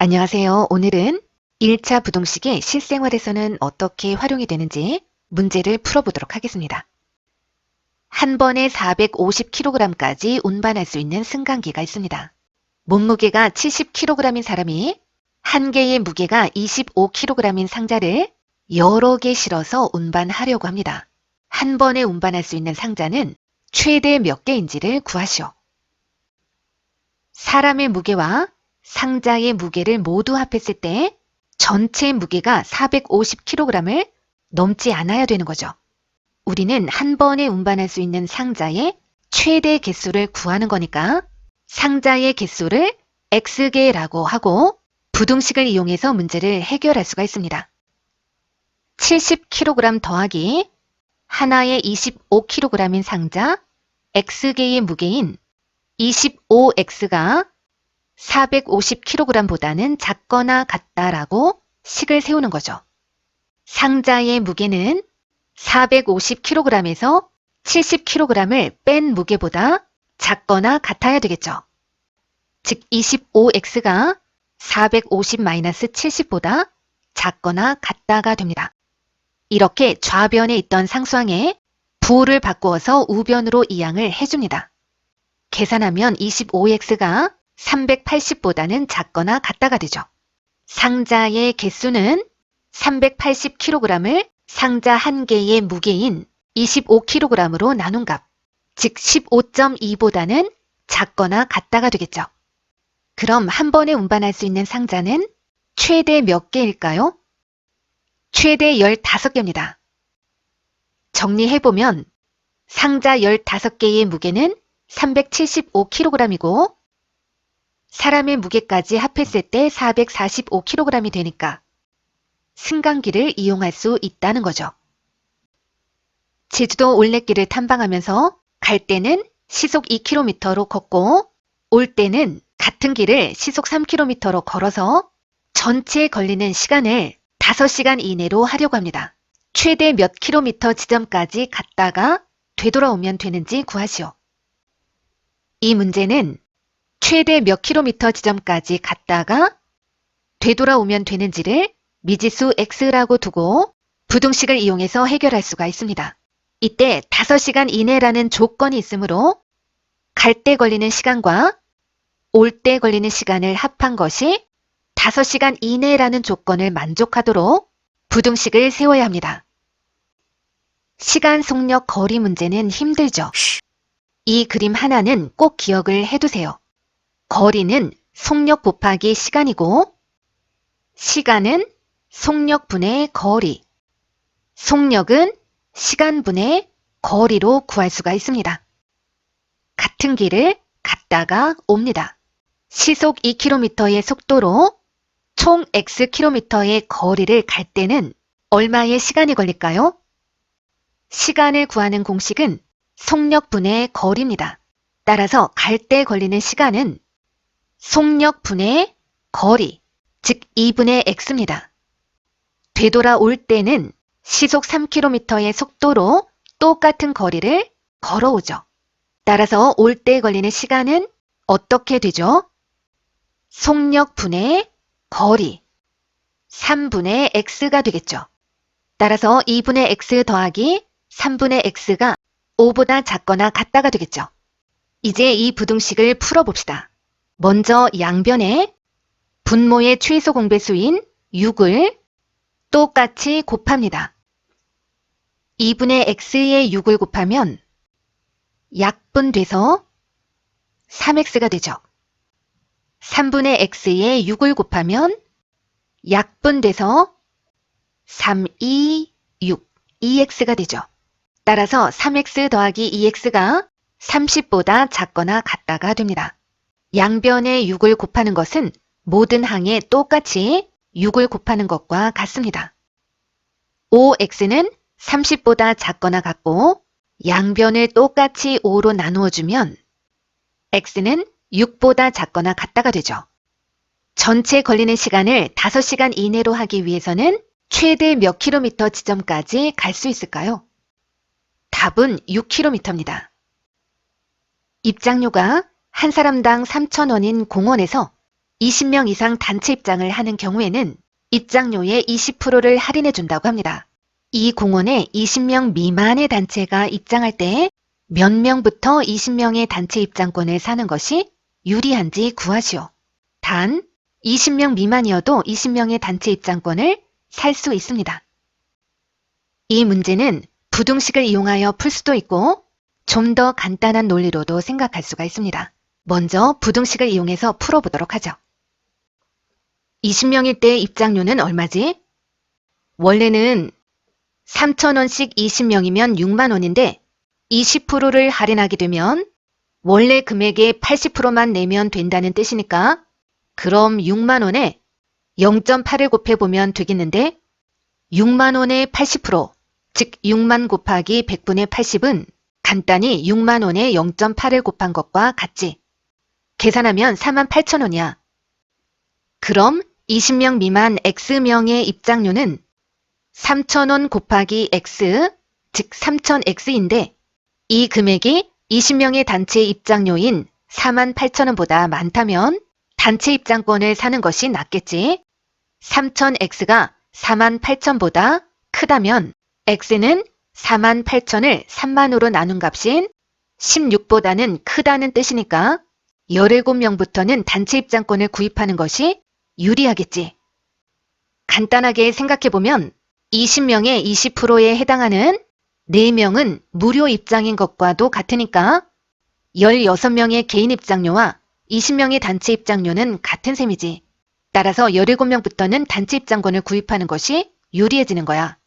안녕하세요. 오늘은 1차 부동식이 실생활에서는 어떻게 활용이 되는지 문제를 풀어보도록 하겠습니다. 한 번에 450kg까지 운반할 수 있는 승강기가 있습니다. 몸무게가 70kg인 사람이 한 개의 무게가 25kg인 상자를 여러 개 실어서 운반하려고 합니다. 한 번에 운반할 수 있는 상자는 최대 몇 개인지를 구하시오. 사람의 무게와 상자의 무게를 모두 합했을 때 전체 무게가 450kg을 넘지 않아야 되는 거죠. 우리는 한 번에 운반할 수 있는 상자의 최대 개수를 구하는 거니까 상자의 개수를 X개라고 하고 부등식을 이용해서 문제를 해결할 수가 있습니다. 70kg 더하기 하나의 25kg인 상자 X개의 무게인 25X가 450kg보다는 작거나 같다라고 식을 세우는 거죠. 상자의 무게는 450kg에서 70kg을 뺀 무게보다 작거나 같아야 되겠죠. 즉 25X가 450-70보다 작거나 같다가 됩니다. 이렇게 좌변에 있던 상수항에 부호를 바꾸어서 우변으로 이항을 해줍니다. 계산하면 25X가 380보다는 작거나 같다가 되죠. 상자의 개수는 380kg을 상자 한 개의 무게인 25kg으로 나눈 값, 즉 15.2보다는 작거나 같다가 되겠죠. 그럼 한 번에 운반할 수 있는 상자는 최대 몇 개일까요? 최대 15개입니다. 정리해보면 상자 15개의 무게는 375kg이고 사람의 무게까지 합했을 때 445kg이 되니까 승강기를 이용할 수 있다는 거죠. 제주도 올레길을 탐방하면서 갈 때는 시속 2km로 걷고 올 때는 같은 길을 시속 3km로 걸어서 전체에 걸리는 시간을 5시간 이내로 하려고 합니다. 최대 몇 킬로미터 지점까지 갔다가 되돌아오면 되는지 구하시오. 이 문제는 최대 몇 킬로미터 지점까지 갔다가 되돌아오면 되는지를 미지수 x라고 두고 부등식을 이용해서 해결할 수가 있습니다. 이때 5시간 이내라는 조건이 있으므로 갈 때 걸리는 시간과 올 때 걸리는 시간을 합한 것이 5시간 이내라는 조건을 만족하도록 부등식을 세워야 합니다. 시간, 속력, 거리 문제는 힘들죠. 이 그림 하나는 꼭 기억을 해두세요. 거리는 속력 곱하기 시간이고 시간은 속력분의 거리, 속력은 시간분의 거리로 구할 수가 있습니다. 같은 길을 갔다가 옵니다. 시속 2km의 속도로 총 xkm의 거리를 갈 때는 얼마의 시간이 걸릴까요? 시간을 구하는 공식은 속력분의 거리입니다. 따라서 갈 때 걸리는 시간은 속력분의 거리, 즉 2분의 x입니다. 되돌아올 때는 시속 3km의 속도로 똑같은 거리를 걸어오죠. 따라서 올 때 걸리는 시간은 어떻게 되죠? 속력분의 거리, 3분의 x가 되겠죠. 따라서 2분의 x 더하기 3분의 x가 5보다 작거나 같다가 되겠죠. 이제 이 부등식을 풀어봅시다. 먼저 양변에 분모의 최소 공배수인 6을 똑같이 곱합니다. 2분의 x에 6을 곱하면 약분돼서 3x가 되죠. 3분의 x에 6을 곱하면 약분돼서 3, 2, 6, 2x가 되죠. 따라서 3x 더하기 2x가 30보다 작거나 같다가 됩니다. 양변에 6을 곱하는 것은 모든 항에 똑같이 6을 곱하는 것과 같습니다. 5x는 30보다 작거나 같고 양변을 똑같이 5로 나누어주면 x는 6보다 작거나 같다가 되죠. 전체 걸리는 시간을 5시간 이내로 하기 위해서는 최대 몇 킬로미터 지점까지 갈 수 있을까요? 답은 6km입니다. 입장료가 한 사람당 3,000원인 공원에서 20명 이상 단체 입장을 하는 경우에는 입장료의 20%를 할인해 준다고 합니다. 이 공원에 20명 미만의 단체가 입장할 때 몇 명부터 20명의 단체 입장권을 사는 것이 유리한지 구하시오. 단 20명 미만이어도 20명의 단체 입장권을 살 수 있습니다. 이 문제는 부등식을 이용하여 풀 수도 있고 좀 더 간단한 논리로도 생각할 수가 있습니다. 먼저 부등식을 이용해서 풀어보도록 하죠. 20명일 때 입장료는 얼마지? 원래는 3,000원씩 20명이면 6만 원인데 20%를 할인하게 되면 원래 금액의 80%만 내면 된다는 뜻이니까 그럼 6만 원에 0.8을 곱해보면 되겠는데 6만 원의 80%, 즉 6만 곱하기 100분의 80은 간단히 6만 원에 0.8을 곱한 것과 같지. 계산하면 48,000원이야. 그럼 20명 미만 X명의 입장료는 3,000원 곱하기 X, 즉 3,000X인데 이 금액이 20명의 단체 입장료인 48,000원보다 많다면 단체 입장권을 사는 것이 낫겠지. 3,000X가 48,000보다 크다면 X는 48,000을 3만으로 나눈 값인 16보다는 크다는 뜻이니까 17명부터는 단체 입장권을 구입하는 것이 유리하겠지. 간단하게 생각해보면 20명의 20%에 해당하는 4명은 무료 입장인 것과도 같으니까 16명의 개인 입장료와 20명의 단체 입장료는 같은 셈이지. 따라서 17명부터는 단체 입장권을 구입하는 것이 유리해지는 거야.